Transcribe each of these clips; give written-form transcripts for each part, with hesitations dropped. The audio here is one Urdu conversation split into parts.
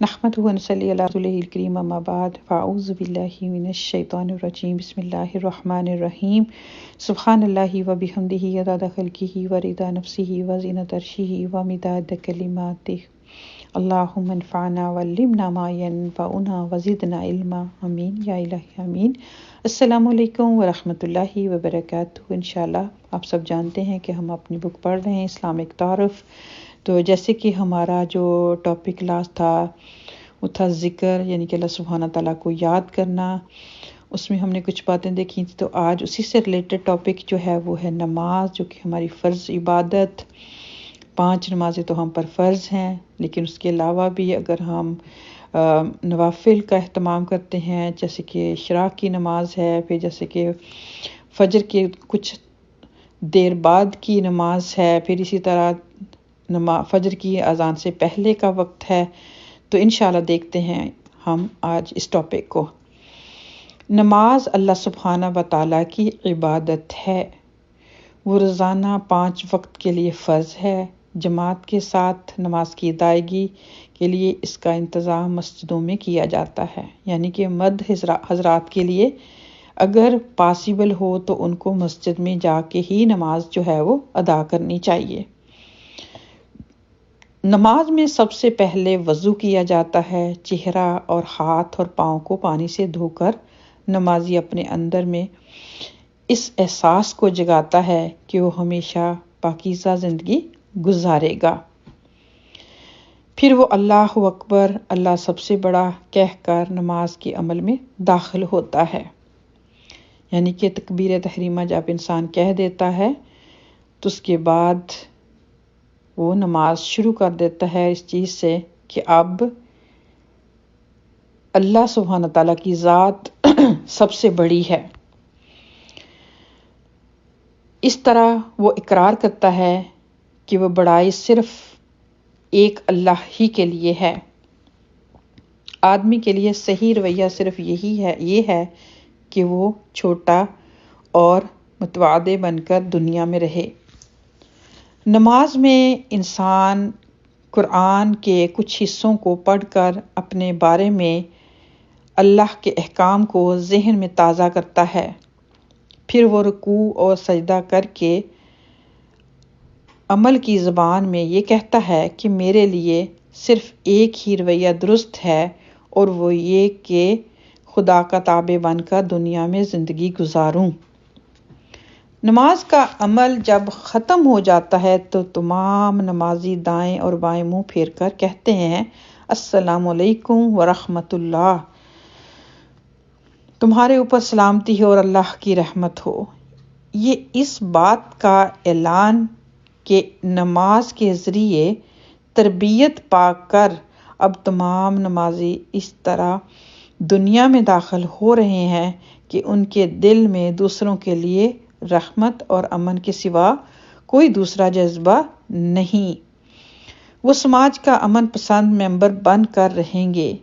نحمدہ و نصلی علی رسولہ الکریم اما بعد فاعوذ باللہ من الشیطان الرجیم بسم اللہ الرحمن الرحیم سبحان اللہ و بحمدہ عدد خلقہ و رضا نفسہ و زینت عرشہ و مداد کلماتہ اللہم انفعنا وعلمنا ما ینفعنا وزدنا علما آمین یا الہ آمین۔ السلام علیکم ورحمۃ اللہ وبرکاتہ۔ انشاءاللہ آپ سب جانتے ہیں کہ ہم اپنی بک پڑھ رہے ہیں اسلامک تعارف۔ تو جیسے کہ ہمارا جو ٹاپک لاسٹ تھا وہ تھا ذکر، یعنی کہ اللہ سبحانہ تعالیٰ کو یاد کرنا، اس میں ہم نے کچھ باتیں دیکھی تھیں۔ تو آج اسی سے ریلیٹڈ ٹاپک جو ہے وہ ہے نماز، جو کہ ہماری فرض عبادت۔ 5 نمازیں تو ہم پر فرض ہیں، لیکن اس کے علاوہ بھی اگر ہم نوافل کا اہتمام کرتے ہیں، جیسے کہ اشراق کی نماز ہے، پھر جیسے کہ فجر کے کچھ دیر بعد کی نماز ہے، پھر اسی طرح فجر کی اذان سے پہلے کا وقت ہے، تو انشاءاللہ دیکھتے ہیں ہم آج اس ٹاپک کو۔ نماز اللہ سبحانہ و تعالیٰ کی عبادت ہے، وہ روزانہ 5 وقت کے لیے فرض ہے۔ جماعت کے ساتھ نماز کی ادائیگی کے لیے اس کا انتظام مسجدوں میں کیا جاتا ہے، یعنی کہ مرد حضرات کے لیے اگر پاسیبل ہو تو ان کو مسجد میں جا کے ہی نماز جو ہے وہ ادا کرنی چاہیے۔ نماز میں سب سے پہلے وضو کیا جاتا ہے، چہرہ اور ہاتھ اور پاؤں کو پانی سے دھو کر نمازی اپنے اندر میں اس احساس کو جگاتا ہے کہ وہ ہمیشہ پاکیزہ زندگی گزارے گا۔ پھر وہ اللہ اکبر، اللہ سب سے بڑا کہہ کر نماز کے عمل میں داخل ہوتا ہے، یعنی کہ تکبیر تحریمہ جب انسان کہہ دیتا ہے تو اس کے بعد وہ نماز شروع کر دیتا ہے اس چیز سے کہ اب اللہ سبحانہ تعالیٰ کی ذات سب سے بڑی ہے۔ اس طرح وہ اقرار کرتا ہے کہ وہ بڑائی صرف ایک اللہ ہی کے لیے ہے۔ آدمی کے لیے صحیح رویہ صرف یہ ہے کہ وہ چھوٹا اور متواضع بن کر دنیا میں رہے۔ نماز میں انسان قرآن کے کچھ حصوں کو پڑھ کر اپنے بارے میں اللہ کے احکام کو ذہن میں تازہ کرتا ہے، پھر وہ رکوع اور سجدہ کر کے عمل کی زبان میں یہ کہتا ہے کہ میرے لیے صرف ایک ہی رویہ درست ہے، اور وہ یہ کہ خدا کا تابع بن کر دنیا میں زندگی گزاروں۔ نماز کا عمل جب ختم ہو جاتا ہے تو تمام نمازی دائیں اور بائیں منہ پھیر کر کہتے ہیں السلام علیکم ورحمۃ اللہ، تمہارے اوپر سلامتی ہو اور اللہ کی رحمت ہو۔ یہ اس بات کا اعلان کہ نماز کے ذریعے تربیت پا کر اب تمام نمازی اس طرح دنیا میں داخل ہو رہے ہیں کہ ان کے دل میں دوسروں کے لیے رحمت اور امن کے سوا کوئی دوسرا جذبہ نہیں۔ وہ سماج کا امن پسند ممبر بن کر رہیں گے،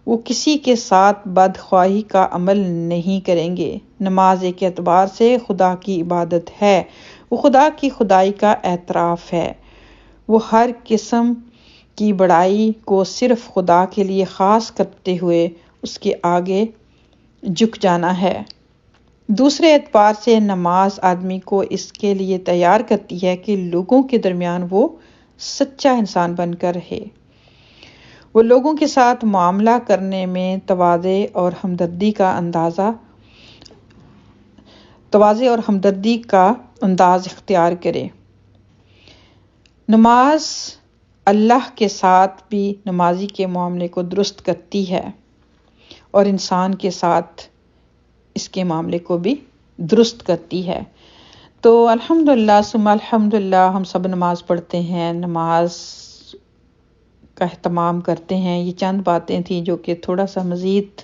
وہ کسی کے ساتھ بدخواہی کا عمل نہیں کریں گے۔ نماز ایک اعتبار سے خدا کی عبادت ہے، وہ خدا کی خدائی کا اعتراف ہے، وہ ہر قسم کی بڑائی کو صرف خدا کے لیے خاص کرتے ہوئے اس کے آگے جھک جانا ہے۔ دوسرے اعتبار سے نماز آدمی کو اس کے لیے تیار کرتی ہے کہ لوگوں کے درمیان وہ سچا انسان بن کر رہے، وہ لوگوں کے ساتھ معاملہ کرنے میں تواضع اور ہمدردی کا انداز اختیار کرے۔ نماز اللہ کے ساتھ بھی نمازی کے معاملے کو درست کرتی ہے اور انسان کے ساتھ اس کے معاملے کو بھی درست کرتی ہے۔ تو الحمدللہ ثم الحمدللہ ہم سب نماز پڑھتے ہیں، نماز کا اہتمام کرتے ہیں۔ یہ چند باتیں تھیں جو کہ تھوڑا سا مزید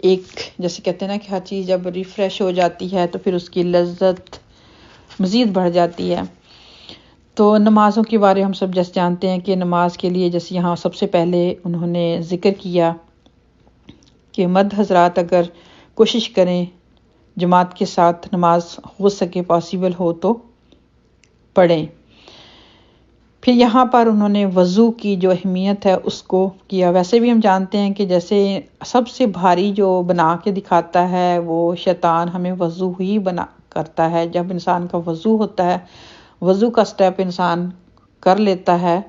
ایک جیسے کہتے ہیں نا کہ ہر چیز جب ریفریش ہو جاتی ہے تو پھر اس کی لذت مزید بڑھ جاتی ہے۔ تو نمازوں کے بارے ہم سب جیسے جانتے ہیں کہ نماز کے لیے جیسے یہاں سب سے پہلے انہوں نے ذکر کیا کہ مرد حضرات اگر کوشش کریں جماعت کے ساتھ نماز ہو سکے پاسیبل ہو تو پڑھیں۔ پھر یہاں پر انہوں نے وضو کی جو اہمیت ہے اس کو کیا. ویسے بھی ہم جانتے ہیں کہ جیسے سب سے بھاری جو بنا کے دکھاتا ہے وہ شیطان ہمیں وضو ہی بنا کرتا ہے. جب انسان کا وضو ہوتا ہے، وضو کا سٹیپ انسان کر لیتا ہے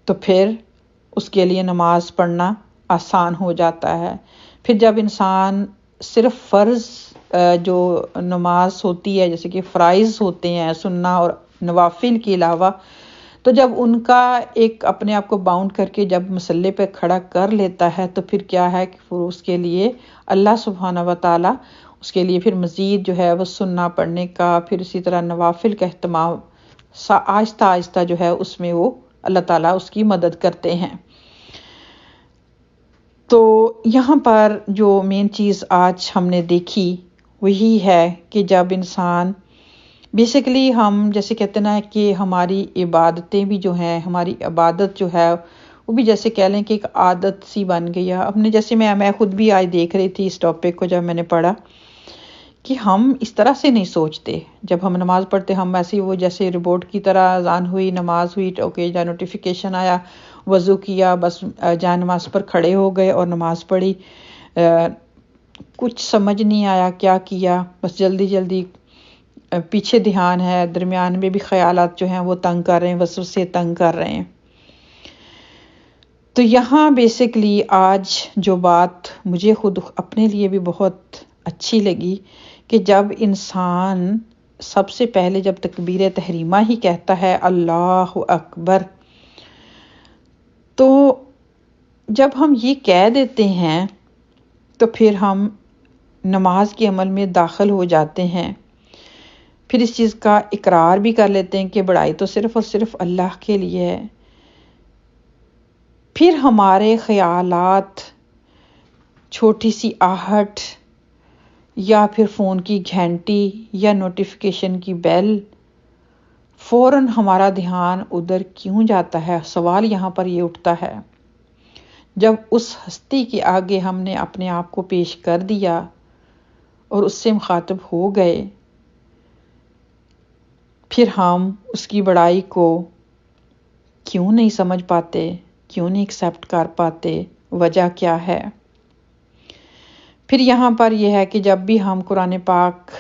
تو پھر اس کے لیے نماز پڑھنا آسان ہو جاتا ہے. پھر جب انسان صرف فرض جو نماز ہوتی ہے جیسے کہ فرائض ہوتے ہیں سننا اور نوافل کے علاوہ، تو جب ان کا ایک اپنے آپ کو باؤنڈ کر کے جب مسلح پہ کھڑا کر لیتا ہے تو پھر کیا ہے کہ پھر اس کے لیے اللہ سبحانہ و تعالی اس کے لیے پھر مزید جو ہے وہ سننا پڑھنے کا، پھر اسی طرح نوافل کا اہتمام آہستہ آہستہ جو ہے اس میں وہ اللہ تعالیٰ اس کی مدد کرتے ہیں. تو یہاں پر جو مین چیز آج ہم نے دیکھی وہی ہے کہ جب انسان بیسیکلی ہم جیسے کہتے ہیں کہ ہماری عبادتیں بھی جو ہیں، ہماری عبادت جو ہے وہ بھی جیسے کہہ لیں کہ ایک عادت سی بن گئی ہے. اب نے جیسے میں خود بھی آج دیکھ رہی تھی اس ٹاپک کو جب میں نے پڑھا کہ ہم اس طرح سے نہیں سوچتے. جب ہم نماز پڑھتے ہم ایسی وہ جیسے رپورٹ کی طرح اذان ہوئی، نماز ہوئی، اوکے جا نوٹیفیکیشن آیا، وضو کیا، بس جا نماز پر کھڑے ہو گئے اور نماز پڑھی. کچھ سمجھ نہیں آیا کیا کیا، بس جلدی جلدی پیچھے دھیان ہے، درمیان میں بھی خیالات جو ہیں وہ تنگ کر رہے ہیں، وسوسے تنگ کر رہے ہیں. تو یہاں بیسیکلی آج جو بات مجھے خود اپنے لیے بھی بہت اچھی لگی کہ جب انسان سب سے پہلے جب تکبیر تحریمہ ہی کہتا ہے اللہ اکبر، تو جب ہم یہ کہہ دیتے ہیں تو پھر ہم نماز کے عمل میں داخل ہو جاتے ہیں. پھر اس چیز کا اقرار بھی کر لیتے ہیں کہ بڑائی تو صرف اور صرف اللہ کے لیے ہے. پھر ہمارے خیالات، چھوٹی سی آہٹ یا پھر فون کی گھنٹی یا نوٹیفیکیشن کی بیل، فوراً ہمارا دھیان ادھر کیوں جاتا ہے؟ سوال یہاں پر یہ اٹھتا ہے. جب اس ہستی کے آگے ہم نے اپنے آپ کو پیش کر دیا اور اس سے مخاطب ہو گئے، پھر ہم اس کی بڑائی کو کیوں نہیں سمجھ پاتے، کیوں نہیں ایکسیپٹ کر پاتے؟ وجہ کیا ہے؟ پھر یہاں پر یہ ہے کہ جب بھی ہم قرآن پاک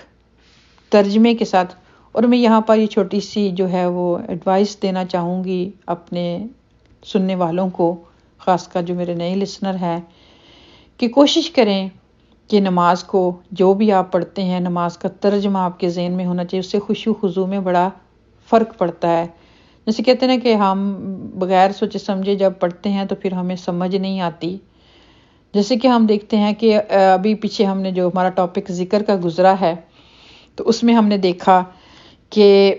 ترجمے کے ساتھ، اور میں یہاں پر یہ چھوٹی سی جو ہے وہ ایڈوائس دینا چاہوں گی اپنے سننے والوں کو، خاص کر جو میرے نئے لسنر ہیں، کہ کوشش کریں کہ نماز کو جو بھی آپ پڑھتے ہیں نماز کا ترجمہ آپ کے ذہن میں ہونا چاہیے. اس سے خشوع خضوع میں بڑا فرق پڑتا ہے. جیسے کہتے ہیں کہ ہم بغیر سوچے سمجھے جب پڑھتے ہیں تو پھر ہمیں سمجھ نہیں آتی. جیسے کہ ہم دیکھتے ہیں کہ ابھی پیچھے ہم نے جو ہمارا ٹاپک ذکر کا گزرا ہے تو اس میں ہم نے دیکھا کہ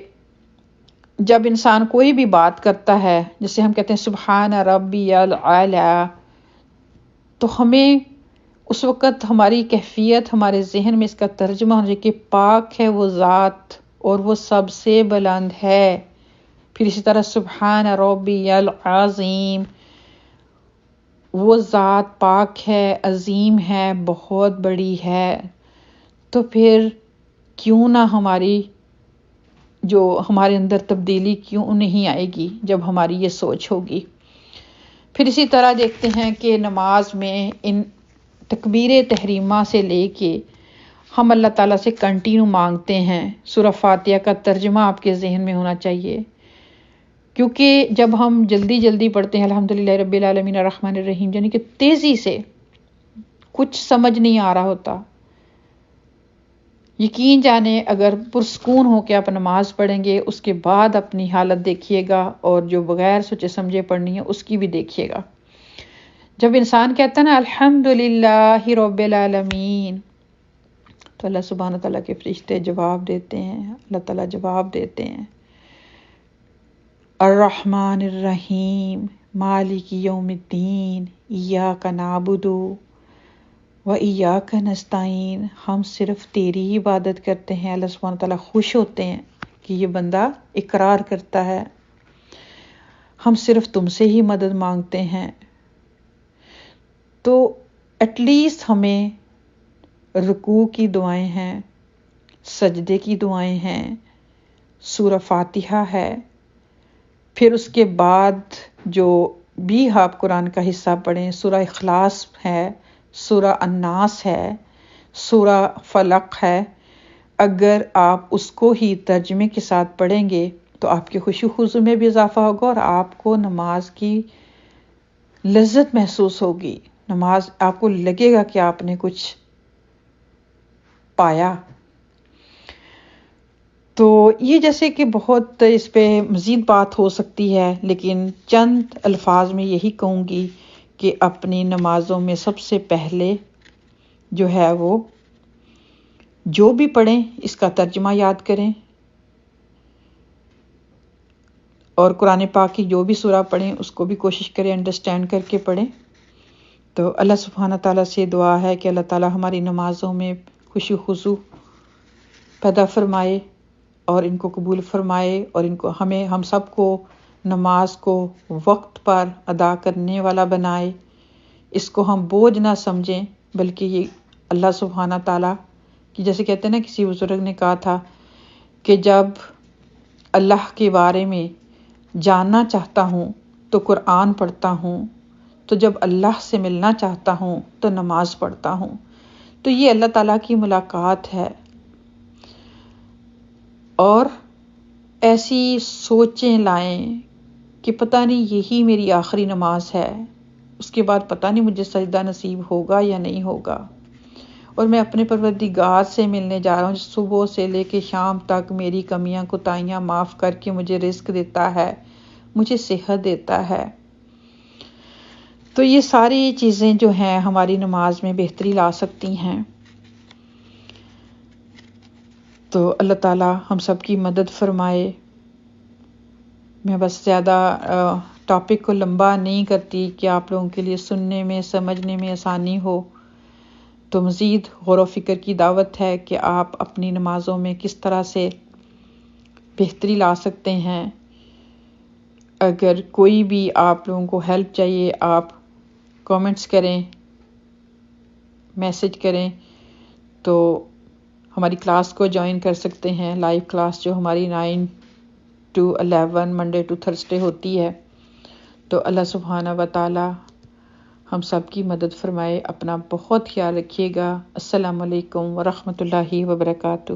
جب انسان کوئی بھی بات کرتا ہے، جیسے ہم کہتے ہیں سبحان ربی الاعلی، تو ہمیں اس وقت ہماری کیفیت، ہمارے ذہن میں اس کا ترجمہ ہونا چاہیے کہ پاک ہے وہ ذات اور وہ سب سے بلند ہے. پھر اسی طرح سبحان ربی العظیم، وہ ذات پاک ہے، عظیم ہے، بہت بڑی ہے. تو پھر کیوں نہ ہماری جو ہمارے اندر تبدیلی کیوں نہیں آئے گی جب ہماری یہ سوچ ہوگی. پھر اسی طرح دیکھتے ہیں کہ نماز میں ان تکبیر تحریمہ سے لے کے ہم اللہ تعالیٰ سے کنٹینیو مانگتے ہیں. سورہ فاتحہ کا ترجمہ آپ کے ذہن میں ہونا چاہیے، کیونکہ جب ہم جلدی جلدی پڑھتے ہیں الحمدللہ رب العالمین الرحمن الرحیم، یعنی کہ تیزی سے، کچھ سمجھ نہیں آ رہا ہوتا، یقین جانے اگر پرسکون ہو کے آپ نماز پڑھیں گے اس کے بعد اپنی حالت دیکھیے گا، اور جو بغیر سوچے سمجھے پڑھنی ہے اس کی بھی دیکھیے گا. جب انسان کہتا ہے نا الحمدللہ رب العالمین، تو اللہ سبحانہ تعالیٰ کے فرشتے جواب دیتے ہیں، اللہ تعالیٰ جواب دیتے ہیں الرحمن الرحیم مالک یوم الدین ایاک نعبد و ایاک نستعین. ہم صرف تیری ہی عبادت کرتے ہیں. اللہ سبحانہ تعالیٰ خوش ہوتے ہیں کہ یہ بندہ اقرار کرتا ہے ہم صرف تم سے ہی مدد مانگتے ہیں. تو ایٹ لیسٹ ہمیں رکوع کی دعائیں ہیں، سجدے کی دعائیں ہیں، سورہ فاتحہ ہے، پھر اس کے بعد جو بھی آپ قرآن کا حصہ پڑھیں، سورہ اخلاص ہے، سورہ الناس ہے، سورہ فلق ہے، اگر آپ اس کو ہی ترجمے کے ساتھ پڑھیں گے تو آپ کے خشوع و خضوع میں بھی اضافہ ہوگا اور آپ کو نماز کی لذت محسوس ہوگی، نماز آپ کو لگے گا کہ آپ نے کچھ پایا۔ تو یہ جیسے کہ بہت اس پہ مزید بات ہو سکتی ہے، لیکن چند الفاظ میں یہی کہوں گی کہ اپنی نمازوں میں سب سے پہلے جو ہے وہ جو بھی پڑھیں اس کا ترجمہ یاد کریں، اور قرآن پاک کی جو بھی سورہ پڑھیں اس کو بھی کوشش کریں انڈرسٹینڈ کر کے پڑھیں۔ تو اللہ سبحانہ تعالیٰ سے دعا ہے کہ اللہ تعالیٰ ہماری نمازوں میں خشوع و خضوع پیدا فرمائے اور ان کو قبول فرمائے، اور ان کو ہم سب کو نماز کو وقت پر ادا کرنے والا بنائے، اس کو ہم بوجھ نہ سمجھیں بلکہ یہ اللہ سبحانہ تعالیٰ کی، جیسے کہتے ہیں نا، کسی بزرگ نے کہا تھا کہ جب اللہ کے بارے میں جاننا چاہتا ہوں تو قرآن پڑھتا ہوں، تو جب اللہ سے ملنا چاہتا ہوں تو نماز پڑھتا ہوں۔ تو یہ اللہ تعالیٰ کی ملاقات ہے، اور ایسی سوچیں لائیں کہ پتہ نہیں یہی میری آخری نماز ہے، اس کے بعد پتہ نہیں مجھے سجدہ نصیب ہوگا یا نہیں ہوگا، اور میں اپنے پروردگار سے ملنے جا رہا ہوں، صبح سے لے کے شام تک میری کمیاں کوتاہیاں معاف کر کے مجھے رزق دیتا ہے، مجھے صحت دیتا ہے۔ تو یہ ساری چیزیں جو ہیں ہماری نماز میں بہتری لا سکتی ہیں۔ تو اللہ تعالیٰ ہم سب کی مدد فرمائے۔ میں بس زیادہ ٹاپک کو لمبا نہیں کرتی کہ آپ لوگوں کے لیے سننے میں سمجھنے میں آسانی ہو، تو مزید غور و فکر کی دعوت ہے کہ آپ اپنی نمازوں میں کس طرح سے بہتری لا سکتے ہیں۔ اگر کوئی بھی آپ لوگوں کو ہیلپ چاہیے، آپ کامنٹس کریں، میسج کریں، تو ہماری کلاس کو جوائن کر سکتے ہیں، لائیو کلاس جو ہماری 9 to 11 منڈے ٹو تھرسڈے ہوتی ہے۔ تو اللہ سبحانہ و تعالی ہم سب کی مدد فرمائے۔ اپنا بہت خیال رکھیے گا۔ السلام علیکم ورحمۃ اللہ وبرکاتہ۔